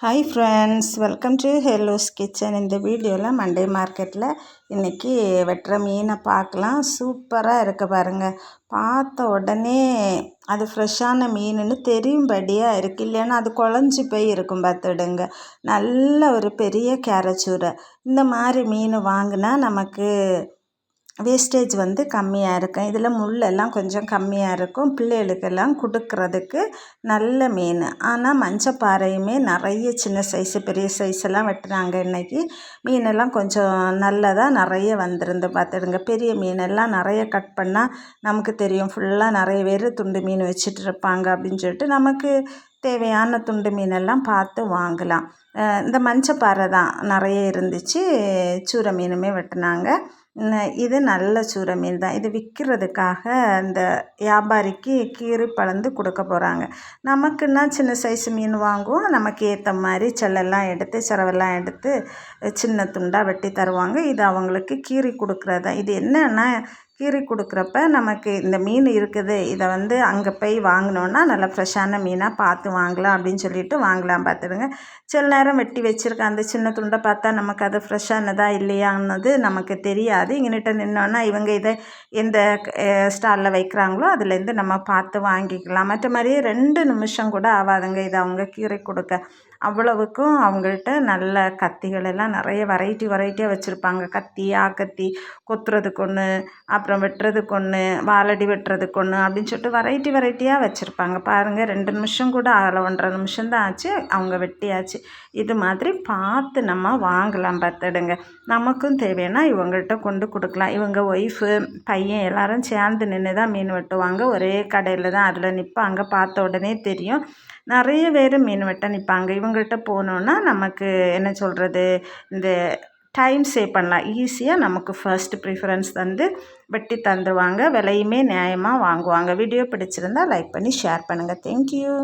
Hi friends, welcome to ஹெல்லோஸ் kitchen. இந்த வீடியோவில் Monday மார்க்கெட்டில் இன்றைக்கி வெட்டுற மீனை பார்க்கலாம். சூப்பராக இருக்க பாருங்கள். பார்த்த உடனே அது ஃப்ரெஷ்ஷான மீனுன்னு தெரியும்படியாக இருக்குது. இல்லைன்னா அது குழஞ்சி போய் இருக்கும் பார்த்துடுங்க. நல்ல ஒரு பெரிய கேரச்சூரை. இந்த மாதிரி மீன் வாங்கினா நமக்கு வேஸ்டேஜ் கம்மியாக இருக்கும். இதில் முள்ளெல்லாம் கொஞ்சம் கம்மியாக இருக்கும். பிள்ளைகளுக்கெல்லாம் கொடுக்கறதுக்கு நல்ல மீன். ஆனால் மஞ்சப்பாறையுமே நிறைய சின்ன சைஸு பெரிய சைஸெல்லாம் வெட்டுறாங்க இன்றைக்கி. மீனெல்லாம் கொஞ்சம் நல்லதாக நிறைய வந்திருந்து பார்த்துடுங்க. பெரிய மீனெல்லாம் நிறைய கட் பண்ணால் நமக்கு தெரியும், ஃபுல்லாக நிறைய பேர் துண்டு மீன் வச்சுட்டு இருப்பாங்க. அப்படின்னு சொல்லிட்டு நமக்கு தேவையான துண்டு மீனெல்லாம் பார்த்து வாங்கலாம். இந்த மஞ்சப்பாறை தான் நிறைய இருந்துச்சு. சூரை மீனுமே வெட்டினாங்க. இது நல்ல சூரை மீன் தான். இது விற்கிறதுக்காக இந்த வியாபாரிக்கு கீறி பழந்து கொடுக்க போகிறாங்க. நமக்குன்னா சின்ன சைஸ் மீன் வாங்குவோம். நமக்கு ஏற்ற மாதிரி செல்லெல்லாம் எடுத்து சிரவெல்லாம் எடுத்து சின்ன துண்டாக வெட்டி தருவாங்க. இது அவங்களுக்கு கீறி கொடுக்குறது தான். இது என்னன்னா, கீறி கொடுக்குறப்ப நமக்கு இந்த மீன் இருக்குது, இதை அங்கே போய் வாங்கினோன்னா நல்லா ஃப்ரெஷ்ஷான மீனாக பார்த்து வாங்கலாம் அப்படின்னு சொல்லிட்டு வாங்கலாம் பார்த்துடுங்க. சில நேரம் வெட்டி வச்சுருக்க அந்த சின்ன துண்டை பார்த்தா நமக்கு அது ஃப்ரெஷ்ஷானதா இல்லையான்னது நமக்கு தெரியாது. இங்கன்னிட்ட நின்னோன்னா இவங்க இதை எந்த ஸ்டாலில் வைக்கிறாங்களோ அதுலேருந்து நம்ம பார்த்து வாங்கிக்கலாம். மற்ற மாதிரியே 2 நிமிஷம் கூட ஆகாதுங்க இதை அவங்க கீறி கொடுக்க. அவ்வளவுக்கும் அவங்கள்ட்ட நல்ல கத்திகள் எல்லாம் நிறைய வெரைட்டியாக வச்சுருப்பாங்க. கத்தி, ஆக்கத்தி, கொத்துறதுக்கு ஒன்று, அப்புறம் வெட்டுறதுக்கு ஒன்று, வாலடி வெட்டுறதுக்கு ஒன்று அப்படின்னு சொல்லிட்டு வெரைட்டியாக வச்சுருப்பாங்க. பாருங்கள், 2 நிமிஷம் கூட ஆகலை, 1.5 நிமிஷம் தான் ஆச்சு, அவங்க வெட்டியாச்சு. இது மாதிரி பார்த்து நம்ம வாங்கலாம் பார்த்துடுங்க. நமக்கும் தேவைன்னா இவங்கள்ட்ட கொண்டு கொடுக்கலாம். இவங்க ஒய்ஃபு, பையன் எல்லாரும் சேர்ந்து நின்று தான் மீன் வெட்டுவாங்க. ஒரே கடையில் தான் அதில் நிற்பாங்க. பார்த்த உடனே தெரியும். நிறைய பேர் மீன் வெட்ட நிற்பாங்க. இவங்கள்ட்ட போனோன்னா நமக்கு என்ன சொல்கிறது, இந்த டைம் சேவ் பண்ணலாம். ஈஸியாக நமக்கு ஃபர்ஸ்ட் ப்ரிஃபரன்ஸ் வெட்டி தந்துடுவாங்க. விலையுமே நியாயமாக வாங்குவாங்க. வீடியோ பிடிச்சிருந்தால் லைக் பண்ணி ஷேர் பண்ணுங்கள். தேங்க்யூ.